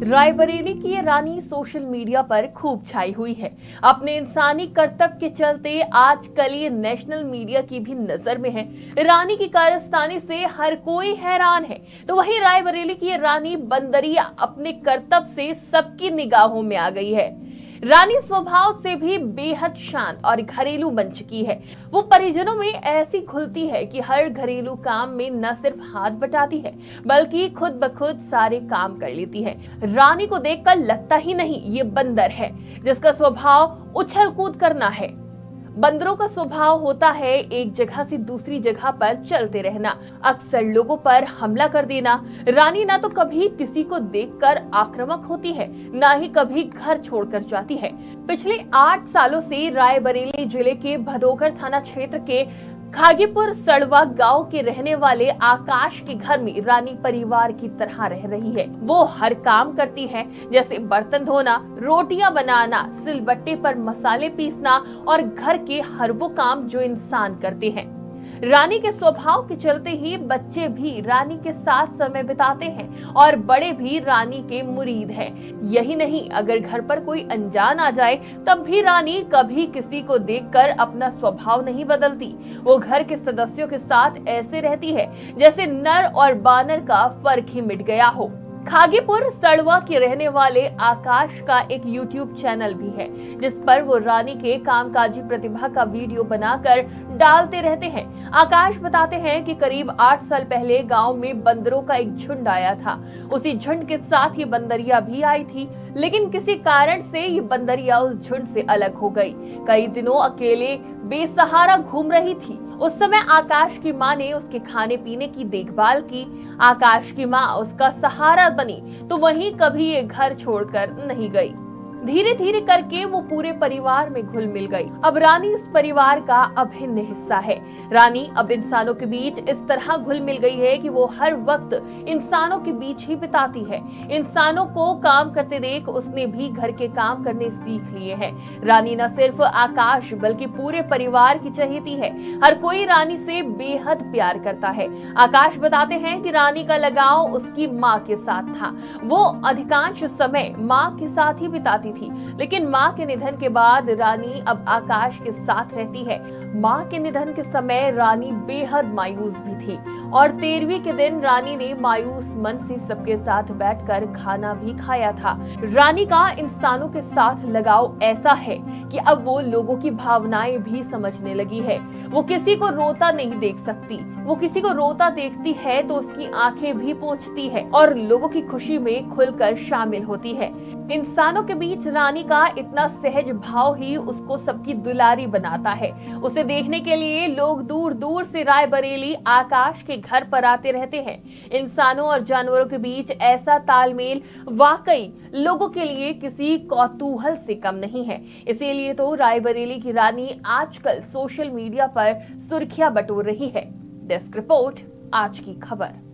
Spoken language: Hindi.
रायबरेली की ये रानी सोशल मीडिया पर खूब छाई हुई है। अपने इंसानी कर्तव्य के चलते आजकल ये नेशनल मीडिया की भी नजर में है। रानी की कारस्तानी से हर कोई हैरान है, तो वहीं रायबरेली की ये रानी बंदरिया अपने कर्तव्य से सबकी निगाहों में आ गई है। रानी स्वभाव से भी बेहद शांत और घरेलू बन चुकी है। वो परिजनों में ऐसी खुलती है कि हर घरेलू काम में न सिर्फ हाथ बटाती है, बल्कि खुद ब खुद सारे काम कर लेती है। रानी को देखकर लगता ही नहीं ये बंदर है, जिसका स्वभाव उछल कूद करना है। बंदरों का स्वभाव होता है एक जगह से दूसरी जगह पर चलते रहना, अक्सर लोगों पर हमला कर देना। रानी ना तो कभी किसी को देखकर आक्रामक होती है, ना ही कभी घर छोड़कर जाती है। पिछले 8 सालों से रायबरेली जिले के भदोकर थाना क्षेत्र के खागीपुर सड़वा गांव के रहने वाले आकाश के घर में रानी परिवार की तरह रह रही है। वो हर काम करती है, जैसे बर्तन धोना, रोटियां बनाना, सिलबट्टे पर मसाले पीसना और घर के हर वो काम जो इंसान करते हैं। रानी के स्वभाव के चलते ही बच्चे भी रानी के साथ समय बिताते हैं और बड़े भी रानी के मुरीद हैं। यही नहीं, अगर घर पर कोई अनजान आ जाए तब भी रानी कभी किसी को देखकर अपना स्वभाव नहीं बदलती। वो घर के सदस्यों के साथ ऐसे रहती है जैसे नर और बानर का फर्क ही मिट गया हो। खागीपुर सड़वा के रहने वाले आकाश का एक YouTube चैनल भी है, जिस पर वो रानी के कामकाजी प्रतिभा का वीडियो बनाकर डालते रहते हैं। आकाश बताते हैं कि करीब 8 साल पहले गांव में बंदरों का एक झुंड आया था। उसी झुंड के साथ ये बंदरिया भी आई थी, लेकिन किसी कारण से ये बंदरिया उस झुंड से अलग हो गई। कई दिनों अकेले बेसहारा घूम रही थी। उस समय आकाश की माँ ने उसके खाने पीने की देखभाल की। आकाश की माँ उसका सहारा बनी, तो वहीं कभी ये घर छोड़कर नहीं गई। धीरे धीरे करके वो पूरे परिवार में घुल मिल गई। अब रानी इस परिवार का अभिन्न हिस्सा है। रानी अब इंसानों के बीच इस तरह घुल मिल गई है कि वो हर वक्त इंसानों के बीच ही बिताती है। इंसानों को काम करते देख उसने भी घर के काम करने सीख लिए हैं। रानी न सिर्फ आकाश बल्कि पूरे परिवार की चहेती है। हर कोई रानी से बेहद प्यार करता है। आकाश बताते हैं कि रानी का लगाव उसकी माँ के साथ था। वो अधिकांश समय माँ के साथ ही बिताती थी, लेकिन माँ के निधन के बाद रानी अब आकाश के साथ रहती है। माँ के निधन के समय रानी बेहद मायूस भी थी और 13वीं के दिन रानी ने मायूस मन से सबके साथ बैठकर खाना भी खाया था। रानी का इंसानों के साथ लगाव ऐसा है कि अब वो लोगों की भावनाएं भी समझने लगी है। वो किसी को रोता नहीं देख सकती। वो किसी को रोता देखती है तो उसकी आंखें भी पोंछती है और लोगों की खुशी में खुलकर शामिल होती है। इंसानों के बीच रानी का इतना सहज भाव ही उसको सबकी दुलारी बनाता है। उसे देखने के लिए लोग दूर दूर से रायबरेली आकाश के घर पर आते रहते हैं। इंसानों और जानवरों के बीच ऐसा तालमेल वाकई लोगों के लिए किसी कौतूहल से कम नहीं है। इसीलिए तो रायबरेली की रानी आजकल सोशल मीडिया पर सुर्खियां बटोर रही है। डेस्क रिपोर्ट, आज की खबर।